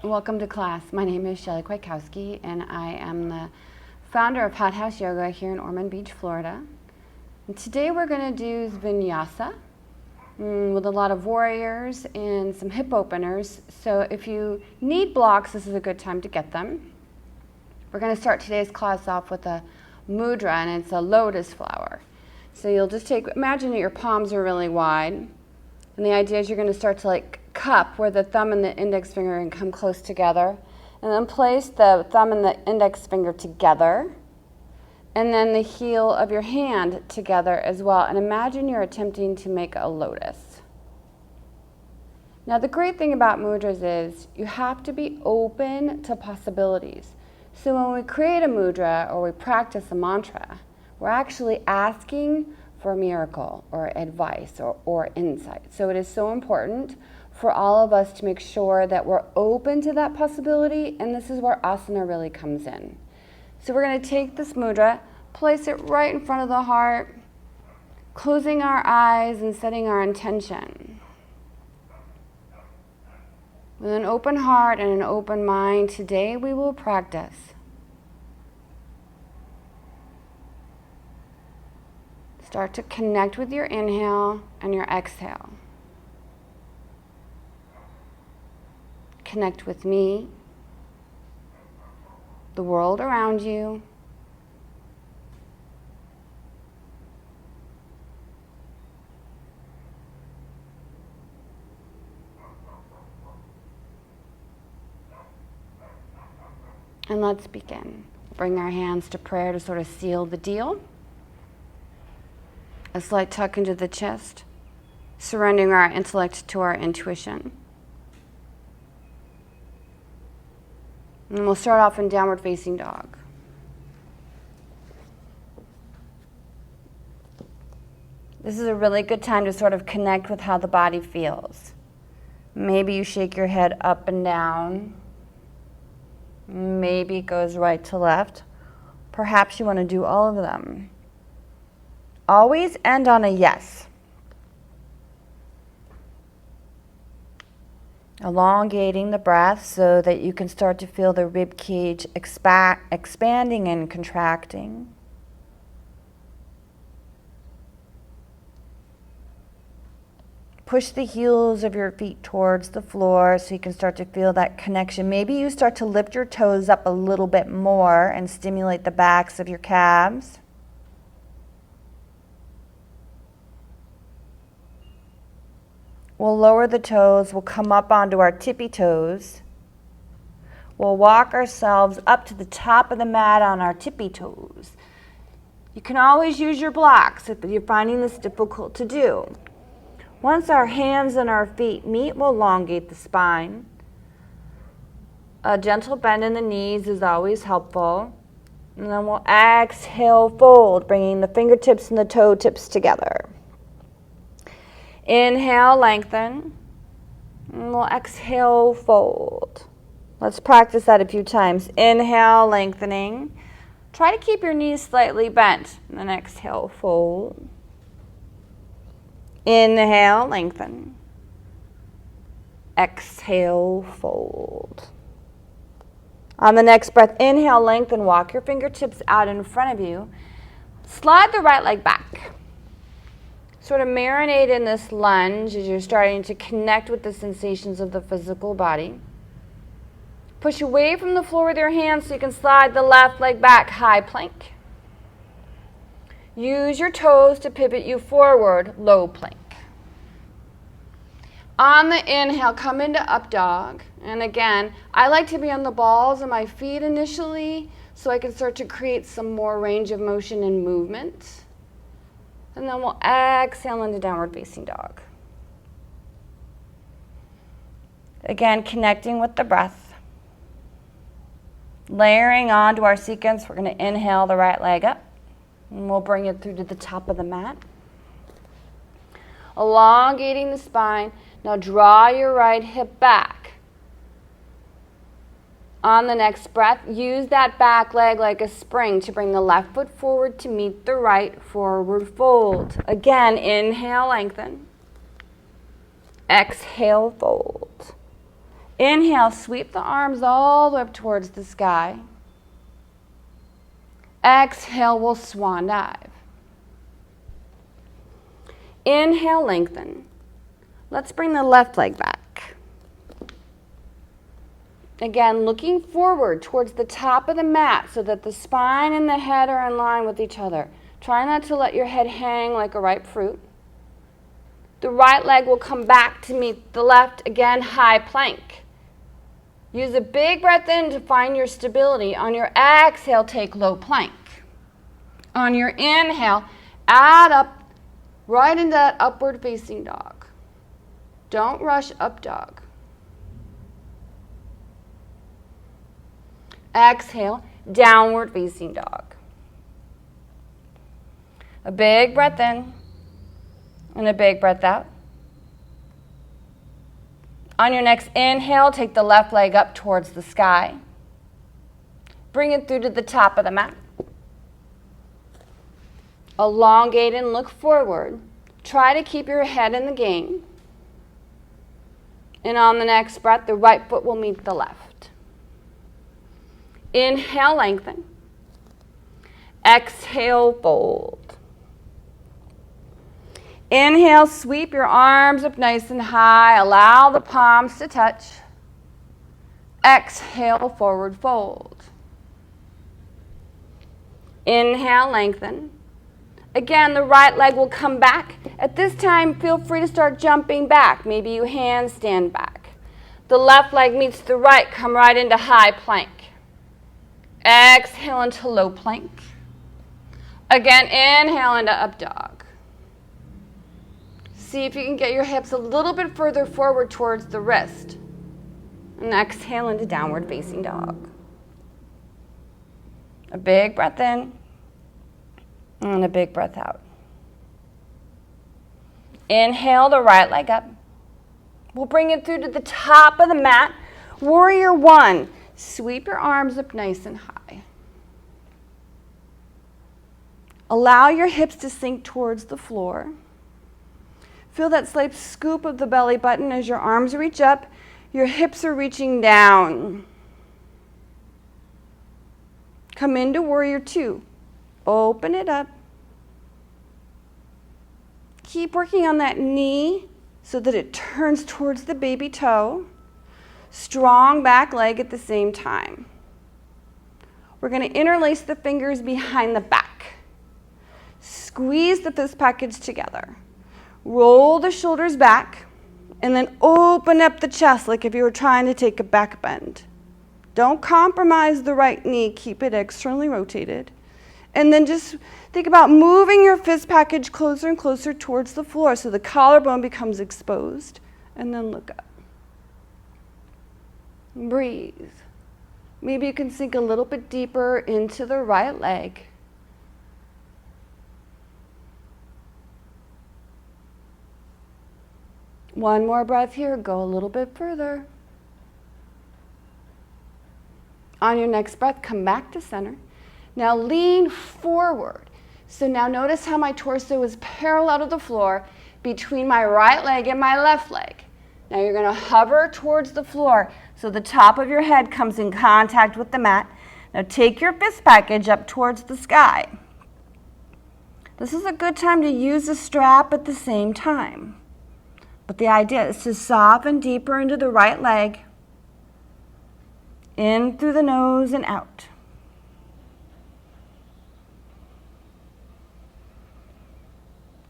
Welcome to class. My name is Shelly Kwiatkouski, and I am the founder of Hot House Yoga here in Ormond Beach, Florida. And today we're going to do vinyasa with a lot of warriors and some hip openers. So if you need blocks, this is a good time to get them. We're going to start today's class off with a mudra, and it's a lotus flower. So you'll just imagine that your palms are really wide, and the idea is you're going to start to cup where the thumb and the index finger can come close together, and then place the thumb and the index finger together, and then the heel of your hand together as well, and imagine you're attempting to make a lotus. Now the great thing about mudras is you have to be open to possibilities. So when we create a mudra or we practice a mantra, we're actually asking for a miracle or advice or insight. So it is so important for all of us to make sure that we're open to that possibility, and this is where asana really comes in. So we're going to take this mudra, place it right in front of the heart, closing our eyes and setting our intention. With an open heart and an open mind, today we will practice. Start to connect with your inhale and your exhale. Connect with me, the world around you, and let's begin. Bring our hands to prayer to sort of seal the deal. A slight tuck into the chest, surrendering our intellect to our intuition. And we'll start off in downward facing dog. This is a really good time to sort of connect with how the body feels. Maybe you shake your head up and down. Maybe it goes right to left. Perhaps you want to do all of them. Always end on a yes. Elongating the breath so that you can start to feel the rib cage expanding and contracting. Push the heels of your feet towards the floor so you can start to feel that connection. Maybe you start to lift your toes up a little bit more and stimulate the backs of your calves. We'll lower the toes, we'll come up onto our tippy toes. We'll walk ourselves up to the top of the mat on our tippy toes. You can always use your blocks if you're finding this difficult to do. Once our hands and our feet meet, we'll elongate the spine. A gentle bend in the knees is always helpful. And then we'll exhale, fold, bringing the fingertips and the toe tips together. Inhale, lengthen, and we'll exhale, fold. Let's practice that a few times. Inhale, lengthening. Try to keep your knees slightly bent, and then exhale, fold. Inhale, lengthen. Exhale, fold. On the next breath, inhale, lengthen, walk your fingertips out in front of you. Slide the right leg back. Sort of marinate in this lunge as you're starting to connect with the sensations of the physical body. Push away from the floor with your hands so you can slide the left leg back, high plank. Use your toes to pivot you forward, low plank. On the inhale, come into up dog. And again, I like to be on the balls of my feet initially so I can start to create some more range of motion and movement. And then we'll exhale into downward facing dog. Again, connecting with the breath. Layering onto our sequence, we're going to inhale the right leg up. And we'll bring it through to the top of the mat. Elongating the spine. Now draw your right hip back. On the next breath, use that back leg like a spring to bring the left foot forward to meet the right, forward fold. Again, inhale, lengthen. Exhale, fold. Inhale, sweep the arms all the way up towards the sky. Exhale, we'll swan dive. Inhale, lengthen. Let's bring the left leg back. Again, looking forward towards the top of the mat so that the spine and the head are in line with each other. Try not to let your head hang like a ripe fruit. The right leg will come back to meet the left. Again, high plank. Use a big breath in to find your stability. On your exhale, take low plank. On your inhale, add up right into that upward facing dog. Don't rush up dog. Exhale, downward facing dog. A big breath in and a big breath out. On your next inhale, take the left leg up towards the sky. Bring it through to the top of the mat. Elongate and look forward. Try to keep your head in the game. And on the next breath, the right foot will meet the left. Inhale, lengthen. Exhale, fold. Inhale, sweep your arms up nice and high. Allow the palms to touch. Exhale, forward fold. Inhale, lengthen. Again, the right leg will come back. At this time, feel free to start jumping back. Maybe you handstand back. The left leg meets the right. Come right into high plank. Exhale into low plank. Again, inhale into up dog. See if you can get your hips a little bit further forward towards the wrist. And exhale into downward facing dog. A big breath in and a big breath out. Inhale the right leg up. We'll bring it through to the top of the mat. Warrior one. Sweep your arms up nice and high. Allow your hips to sink towards the floor. Feel that slight scoop of the belly button as your arms reach up. Your hips are reaching down. Come into warrior two. Open it up. Keep working on that knee so that it turns towards the baby toe. Strong back leg at the same time. We're going to interlace the fingers behind the back. Squeeze the fist package together. Roll the shoulders back and then open up the chest like if you were trying to take a back bend. Don't compromise the right knee. Keep it externally rotated. And then just think about moving your fist package closer and closer towards the floor so the collarbone becomes exposed. And then look up. Breathe. Maybe you can sink a little bit deeper into the right leg. One more breath here. Go a little bit further. On your next breath, come back to center. Now lean forward. So now notice how my torso is parallel to the floor between my right leg and my left leg. Now you're going to hover towards the floor so the top of your head comes in contact with the mat. Now take your fist package up towards the sky. This is a good time to use a strap at the same time. But the idea is to soften deeper into the right leg, in through the nose and out.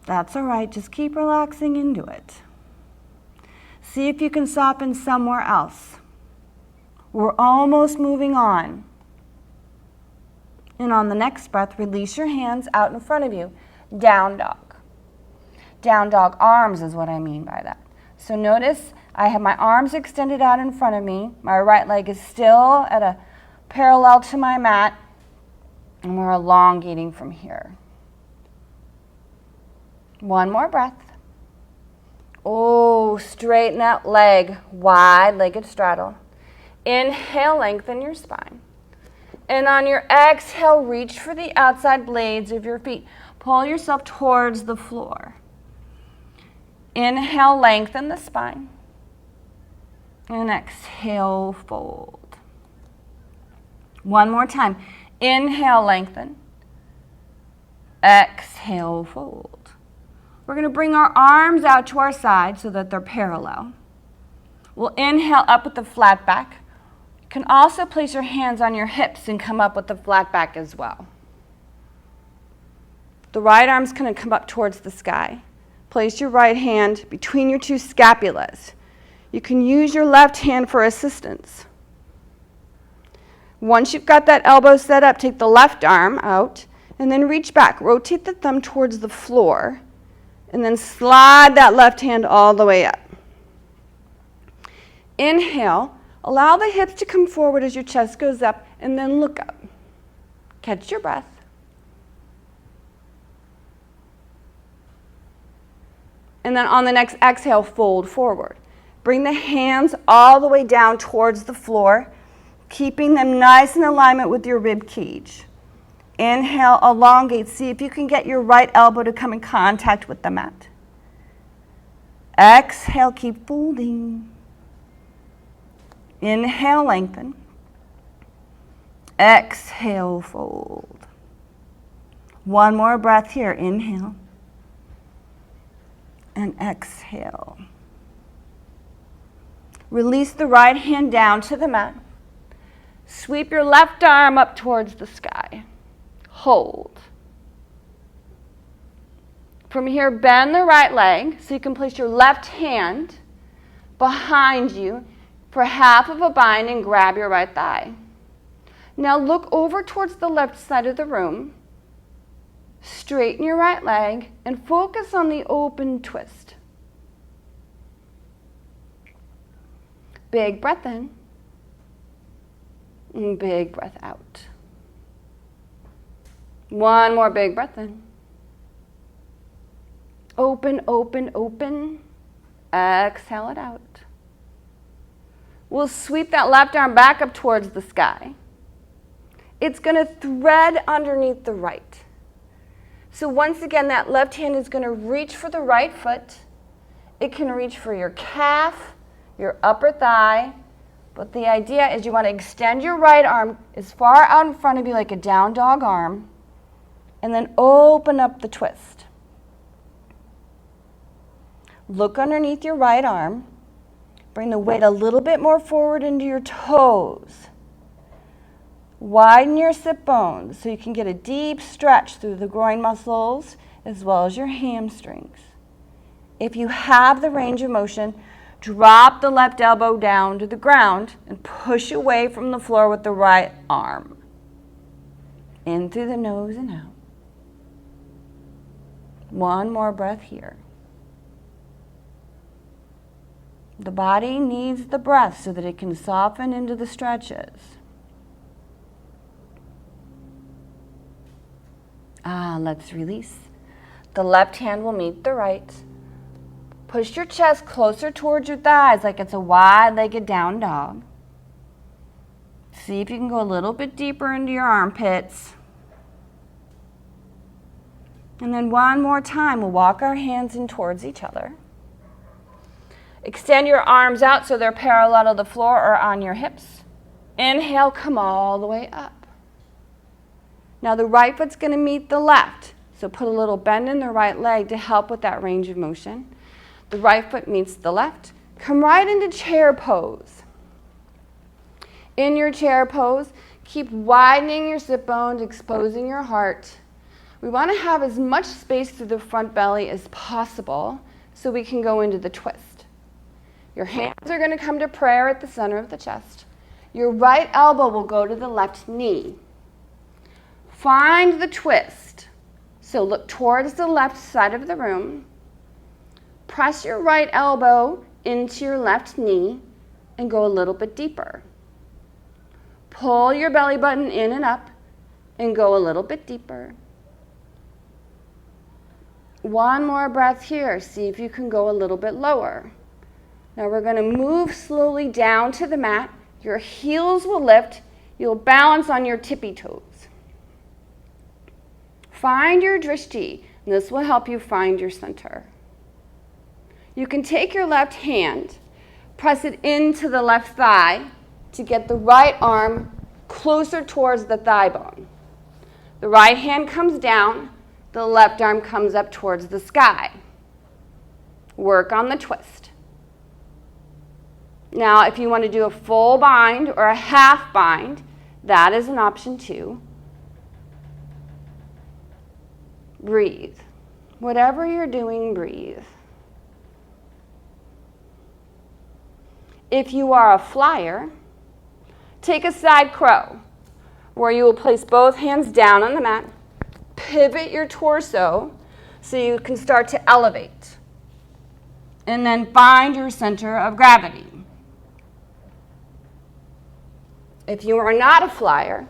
That's all right, just keep relaxing into it. See if you can soften somewhere else. We're almost moving on. And on the next breath, release your hands out in front of you. Down dog. Down dog arms is what I mean by that. So notice I have my arms extended out in front of me. My right leg is still at a parallel to my mat. And we're elongating from here. One more breath. Oh, straighten that leg, wide-legged straddle. Inhale, lengthen your spine. And on your exhale, reach for the outside blades of your feet. Pull yourself towards the floor. Inhale, lengthen the spine. And exhale, fold. One more time. Inhale, lengthen. Exhale, fold. We're going to bring our arms out to our side so that they're parallel. We'll inhale up with the flat back. You can also place your hands on your hips and come up with the flat back as well. The right arm's going to come up towards the sky. Place your right hand between your two scapulas. You can use your left hand for assistance. Once you've got that elbow set up, take the left arm out and then reach back. Rotate the thumb towards the floor and then slide that left hand all the way up. Inhale, allow the hips to come forward as your chest goes up and then look up. Catch your breath. And then on the next exhale, fold forward. Bring the hands all the way down towards the floor, keeping them nice in alignment with your rib cage. Inhale, elongate. See if you can get your right elbow to come in contact with the mat. Exhale, keep folding. Inhale, lengthen. Exhale, fold. One more breath here. Inhale. And exhale. Release the right hand down to the mat. Sweep your left arm up towards the sky. Hold. From here, bend the right leg so you can place your left hand behind you for half of a bind and grab your right thigh. Now look over towards the left side of the room. Straighten your right leg and focus on the open twist. Big breath in and big breath out. One more big breath in. Open, open, open. Exhale it out. We'll sweep that left arm back up towards the sky. It's going to thread underneath the right. So once again, that left hand is going to reach for the right foot. It can reach for your calf, your upper thigh, but the idea is you want to extend your right arm as far out in front of you like a down dog arm, and then open up the twist. Look underneath your right arm. Bring the weight a little bit more forward into your toes. Widen your sit bones so you can get a deep stretch through the groin muscles as well as your hamstrings. If you have the range of motion, drop the left elbow down to the ground and push away from the floor with the right arm. In through the nose and out. One more breath here. The body needs the breath so that it can soften into the stretches. Let's release. The left hand will meet the right. Push your chest closer towards your thighs like it's a wide-legged down dog. See if you can go a little bit deeper into your armpits. And then one more time, we'll walk our hands in towards each other. Extend your arms out so they're parallel to the floor or on your hips. Inhale, come all the way up. Now the right foot's going to meet the left, so put a little bend in the right leg to help with that range of motion. The right foot meets the left. Come right into chair pose. In your chair pose, keep widening your sit bones, exposing your heart. We want to have as much space through the front belly as possible so we can go into the twist. Your hands are going to come to prayer at the center of the chest. Your right elbow will go to the left knee. Find the twist. So look towards the left side of the room. Press your right elbow into your left knee and go a little bit deeper. Pull your belly button in and up and go a little bit deeper. One more breath here. See if you can go a little bit lower. Now we're going to move slowly down to the mat. Your heels will lift. You'll balance on your tippy toes. Find your drishti, and this will help you find your center. You can take your left hand, Press it into the left thigh to get the right arm closer towards the thigh bone. The right hand comes down, the left arm comes up towards the sky. Work on the twist. Now, if you want to do a full bind or a half bind, that is an option too. Breathe. Whatever you're doing, breathe. If you are a flyer, take a side crow where you will place both hands down on the mat, pivot your torso so you can start to elevate, and then find your center of gravity. If you are not a flyer,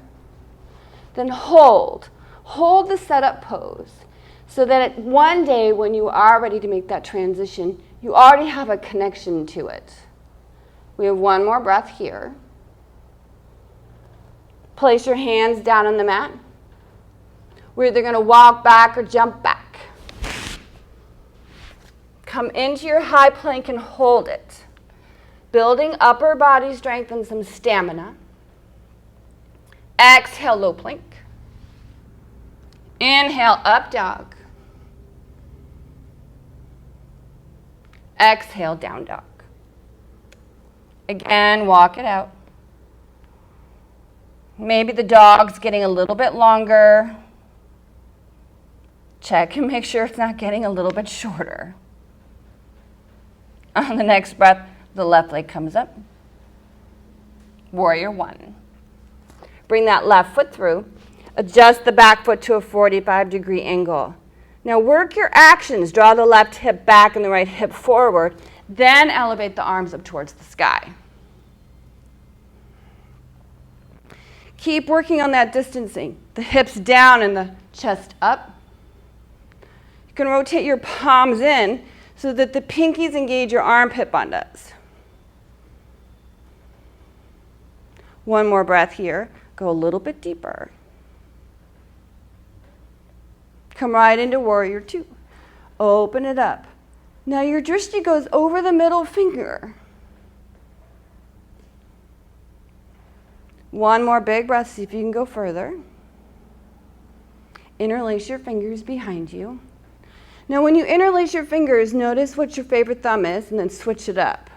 then hold the setup pose so that one day when you are ready to make that transition, you already have a connection to it. We have one more breath here. Place your hands down on the mat. We're either going to walk back or jump back. Come into your high plank and hold it, building upper body strength and some stamina. Exhale, low plank. Inhale, up dog. Exhale, down dog. Again, walk it out. Maybe the dog's getting a little bit longer. Check and make sure it's not getting a little bit shorter. On the next breath, the left leg comes up. Warrior one. Bring that left foot through. Adjust the back foot to a 45-degree angle. Now work your actions. Draw the left hip back and the right hip forward. Then elevate the arms up towards the sky. Keep working on that distancing. The hips down and the chest up. You can rotate your palms in so that the pinkies engage your armpit bundas. One more breath here. Go a little bit deeper. Come right into warrior two. Open it up. Now your drishti goes over the middle finger. One more big breath, see if you can go further. Interlace your fingers behind you. Now when you interlace your fingers, notice what your favorite thumb is and then switch it up.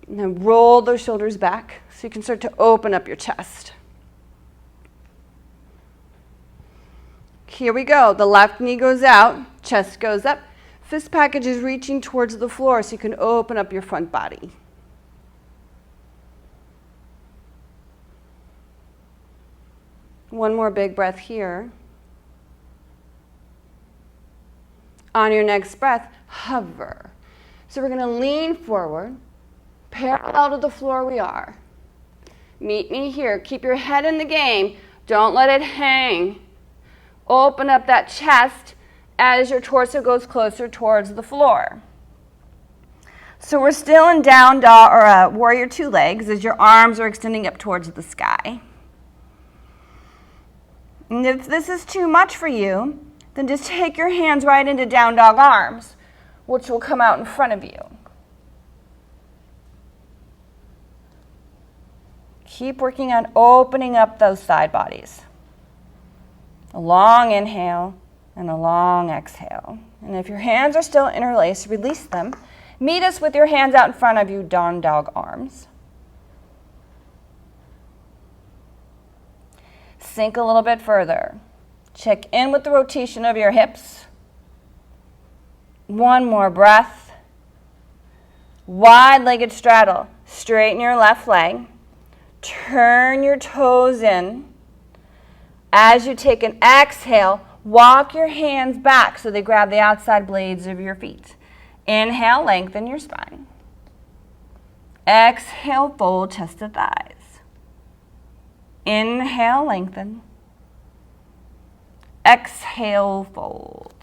And then roll those shoulders back so you can start to open up your chest. Here we go. The left knee goes out, chest goes up. Fist package is reaching towards the floor so you can open up your front body. One more big breath here. On your next breath, hover. So we're going to lean forward, parallel to the floor we are. Meet me here. Keep your head in the game. Don't let it hang. Open up that chest as your torso goes closer towards the floor. So we're still in down dog or warrior two legs as your arms are extending up towards the sky. And if this is too much for you, then just take your hands right into down dog arms, which will come out in front of you. Keep working on opening up those side bodies. A long inhale and a long exhale. And if your hands are still interlaced, release them. Meet us with your hands out in front of you, down dog arms. Sink a little bit further. Check in with the rotation of your hips. One more breath. Wide-legged straddle. Straighten your left leg. Turn your toes in. As you take an exhale, walk your hands back so they grab the outside blades of your feet. Inhale, lengthen your spine. Exhale, fold chest to thighs. Inhale, lengthen. Exhale, fold.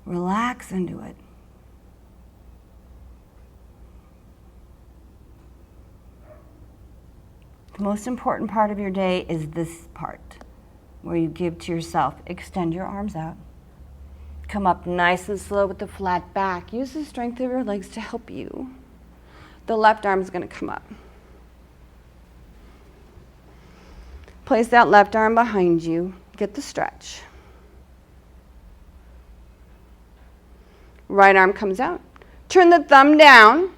Relax into it. The most important part of your day is this part, where you give to yourself. Extend your arms out. Come up nice and slow with the flat back. Use the strength of your legs to help you. The left arm is going to come up. Place that left arm behind you. Get the stretch. Right arm comes out. Turn the thumb down,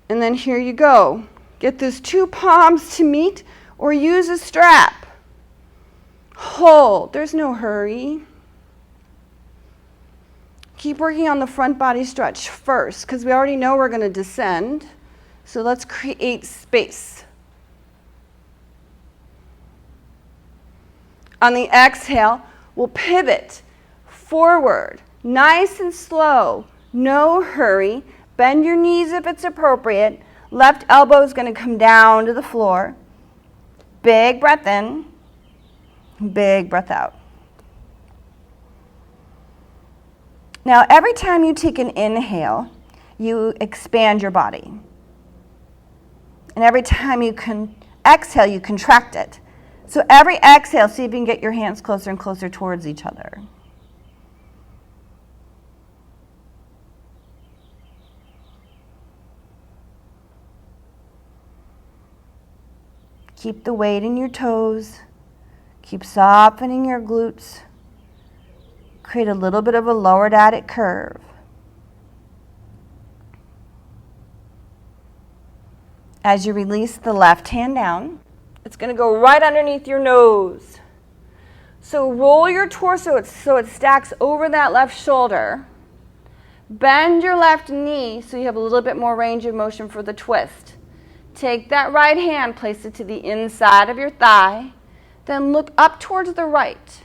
and then here you go. Get those two palms to meet, or use a strap. Hold. There's no hurry. Keep working on the front body stretch first, because we already know we're going to descend. So let's create space. On the exhale, we'll pivot forward, nice and slow, no hurry. Bend your knees if it's appropriate. Left elbow is going to come down to the floor. Big breath in, big breath out. Now, every time you take an inhale, you expand your body. And every time you exhale, you contract it. So every exhale, see if you can get your hands closer and closer towards each other. Keep the weight in your toes. Keep softening your glutes. Create a little bit of a lowered attic curve. As you release the left hand down, it's going to go right underneath your nose. So roll your torso so it stacks over that left shoulder. Bend your left knee so you have a little bit more range of motion for the twist. Take that right hand, place it to the inside of your thigh, then look up towards the right.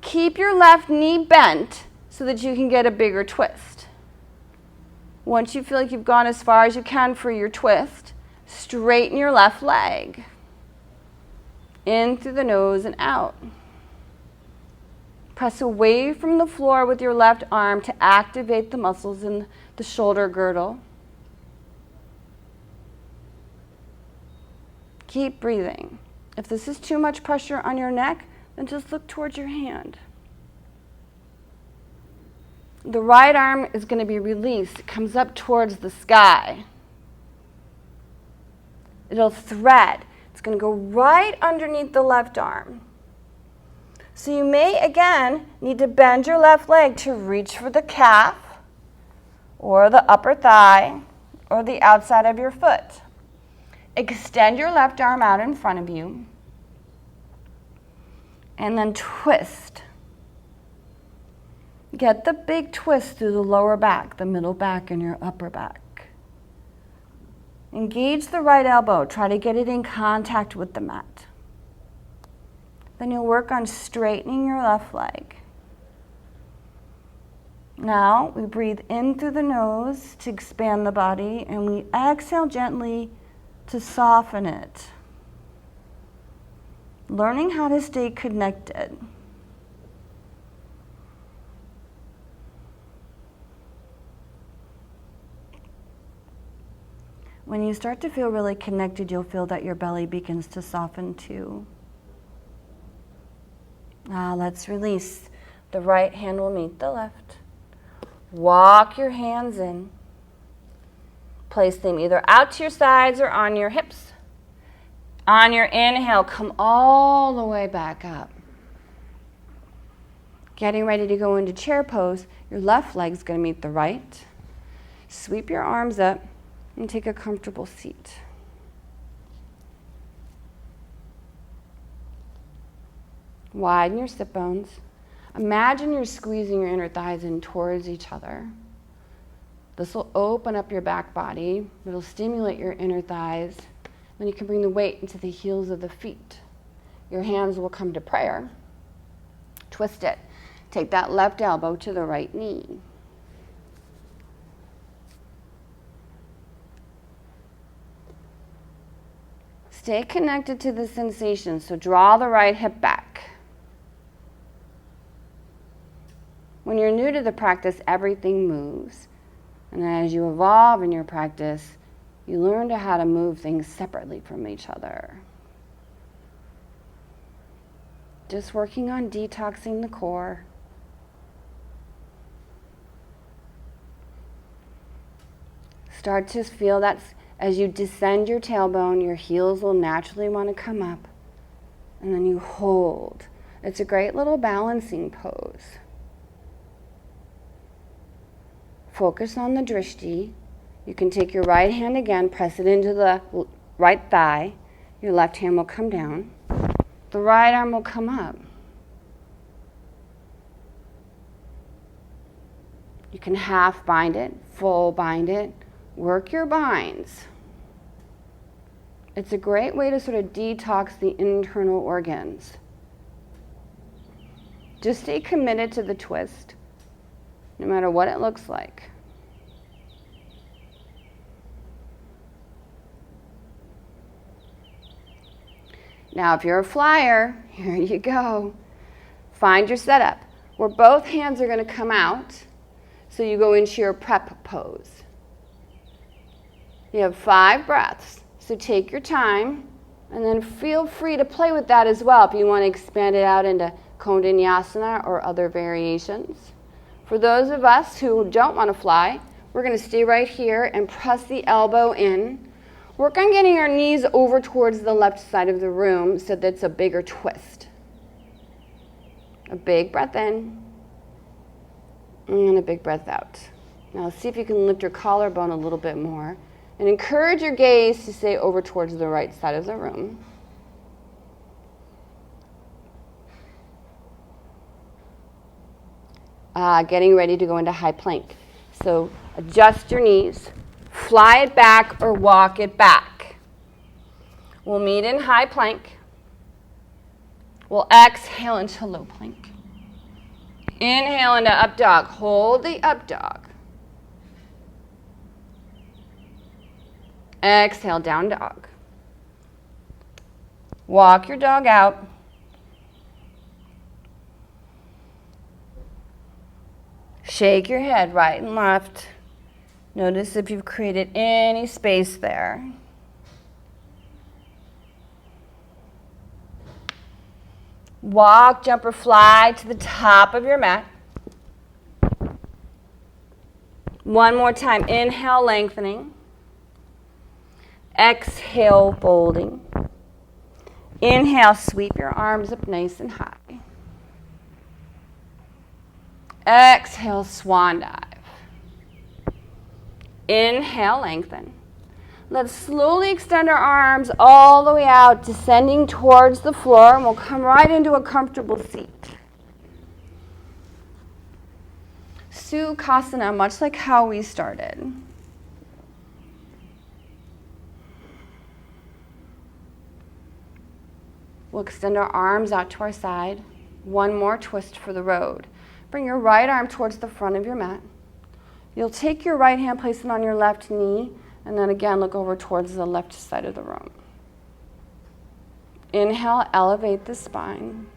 Keep your left knee bent so that you can get a bigger twist. Once you feel like you've gone as far as you can for your twist, straighten your left leg. In through the nose and out. Press away from the floor with your left arm to activate the muscles in the shoulder girdle. Keep breathing. If this is too much pressure on your neck, then just look towards your hand. The right arm is going to be released. It comes up towards the sky. It'll thread. It's going to go right underneath the left arm. So you may, again, need to bend your left leg to reach for the calf or the upper thigh or the outside of your foot. Extend your left arm out in front of you. And then twist. Get the big twist through the lower back, the middle back, and your upper back. Engage the right elbow. Try to get it in contact with the mat. Then you'll work on straightening your left leg. Now we breathe in through the nose to expand the body, and we exhale gently to soften it. Learning how to stay connected. When you start to feel really connected, you'll feel that your belly begins to soften too. Now let's release. The right hand will meet the left. Walk your hands in. Place them either out to your sides or on your hips. On your inhale, come all the way back up. Getting ready to go into chair pose, your left leg's going to meet the right. Sweep your arms up and take a comfortable seat. Widen your sit bones. Imagine you're squeezing your inner thighs in towards each other. This will open up your back body. It'll stimulate your inner thighs. Then you can bring the weight into the heels of the feet. Your hands will come to prayer. Twist it. Take that left elbow to the right knee. Stay connected to the sensation, so draw the right hip back. When you're new to the practice, everything moves. And as you evolve in your practice, you learn how to move things separately from each other. Just working on detoxing the core. Start to feel that as you descend your tailbone, your heels will naturally want to come up, and then you hold. It's a great little balancing pose. Focus on the drishti. You can take your right hand again, press it into the right thigh. Your left hand will come down. The right arm will come up. You can half bind it, full bind it. Work your binds. It's a great way to sort of detox the internal organs. Just stay committed to the twist, no matter what it looks like. Now, if you're a flyer, here you go. Find your setup where both hands are going to come out, so you go into your prep pose. You have 5 breaths, so take your time, and then feel free to play with that as well if you want to expand it out into Kondanyasana or other variations. For those of us who don't want to fly, we're going to stay right here and press the elbow in. Work on getting our knees over towards the left side of the room so that's a bigger twist. A big breath in, and a big breath out. Now see if you can lift your collarbone a little bit more. And encourage your gaze to stay over towards the right side of the room. Getting ready to go into high plank. So adjust your knees, fly it back or walk it back. We'll meet in high plank. We'll exhale into low plank. Inhale into up dog. Hold the up dog. Exhale, down dog. Walk your dog out. Shake your head right and left. Notice if you've created any space there. Walk, jump, or fly to the top of your mat. One more time. Inhale, lengthening. Exhale, folding. Inhale, sweep your arms up nice and high. Exhale, swan dive. Inhale, lengthen. Let's slowly extend our arms all the way out, descending towards the floor, and we'll come right into a comfortable seat. Sukhasana, much like how we started. We'll extend our arms out to our side. One more twist for the road. Bring your right arm towards the front of your mat. You'll take your right hand, place it on your left knee, and then again look over towards the left side of the room. Inhale, elevate the spine.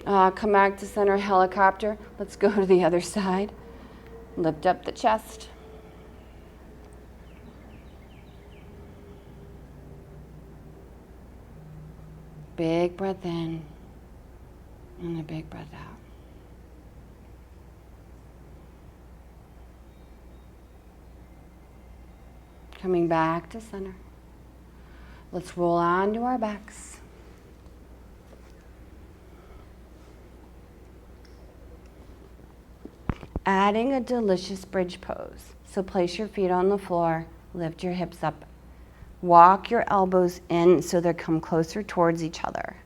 Come back to center, helicopter. Let's go to the other side. Lift up the chest. Big breath in and a big breath out. Coming back to center. Let's roll onto our backs. Adding a delicious bridge pose. So place your feet on the floor, lift your hips up. Walk your elbows in so they come closer towards each other.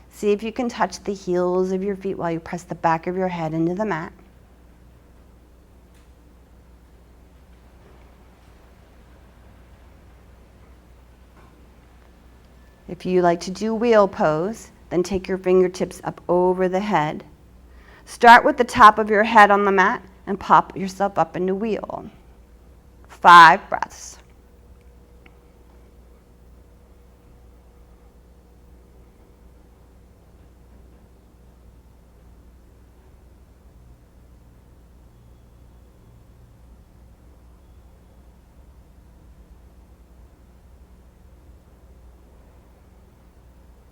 See if you can touch the heels of your feet while you press the back of your head into the mat. If you like to do wheel pose, then take your fingertips up over the head. Start with the top of your head on the mat and pop yourself up into wheel. 5 breaths.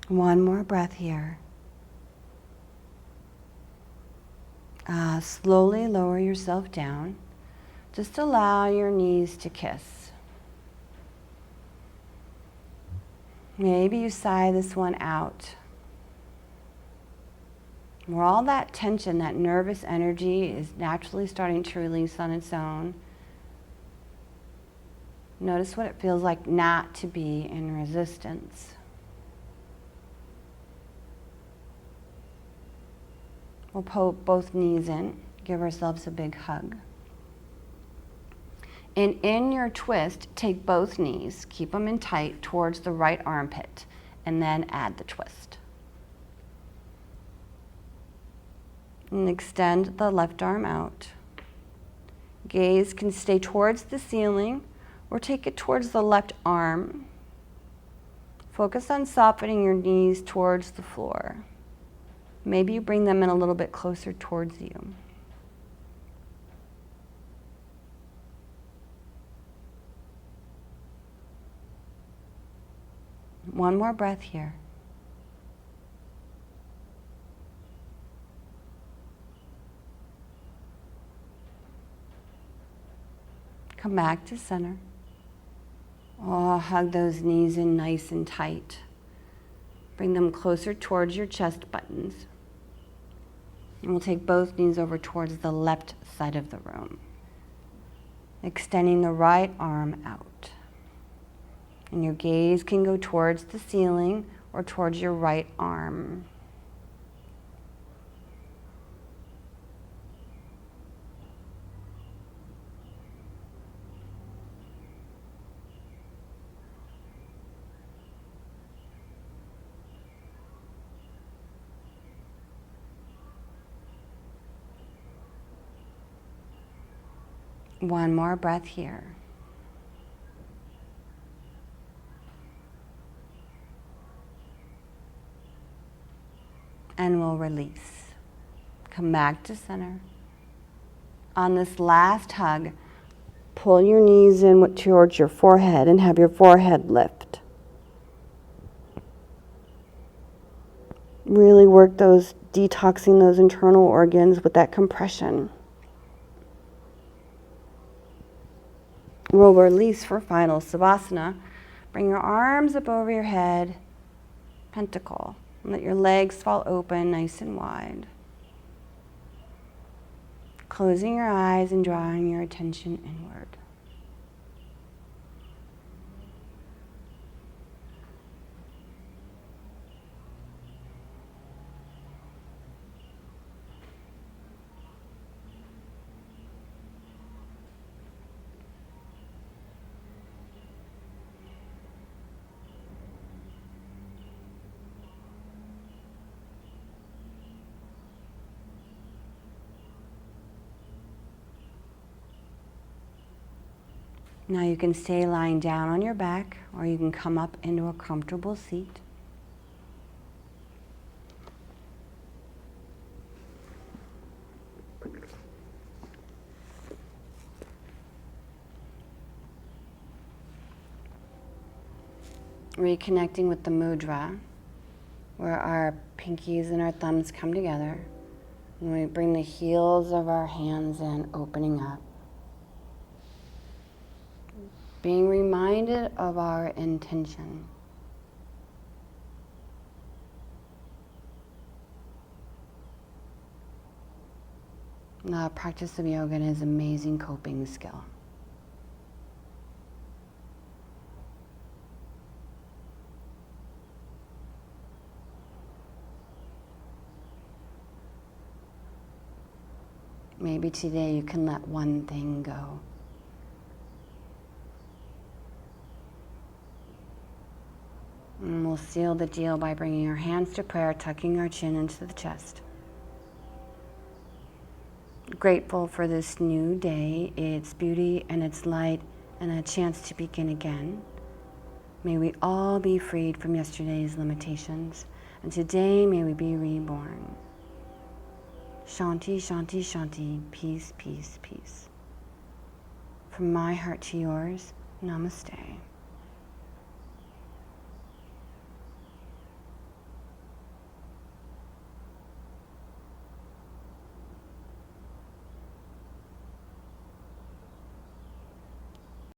One more breath here. Slowly lower yourself down. Just allow your knees to kiss. Maybe you sigh this one out. Where all that tension, that nervous energy is naturally starting to release on its own. Notice what it feels like not to be in resistance. We'll poke both knees in, give ourselves a big hug. And in your twist, take both knees, keep them in tight towards the right armpit, and then add the twist. And extend the left arm out. Gaze can stay towards the ceiling or take it towards the left arm. Focus on softening your knees towards the floor. Maybe you bring them in a little bit closer towards you. One more breath here. Come back to center. Oh, hug those knees in nice and tight. Bring them closer towards your chest buttons. And we'll take both knees over towards the left side of the room. Extending the right arm out. And your gaze can go towards the ceiling or towards your right arm. One more breath here. And we'll release. Come back to center. On this last hug, pull your knees in towards your forehead and have your forehead lift. Really work detoxing those internal organs with that compression. We'll release for final Savasana. Bring your arms up over your head, pentacle. Let your legs fall open nice and wide. Closing your eyes and drawing your attention inward. Now you can stay lying down on your back, or you can come up into a comfortable seat. Reconnecting with the mudra, where our pinkies and our thumbs come together. And we bring the heels of our hands in, opening up. Being reminded of our intention. The practice of yoga is an amazing coping skill. Maybe today you can let one thing go. And we'll seal the deal by bringing our hands to prayer, tucking our chin into the chest. Grateful for this new day, its beauty and its light, and a chance to begin again. May we all be freed from yesterday's limitations, and today may we be reborn. Shanti, Shanti, Shanti, peace, peace, peace. From my heart to yours, namaste.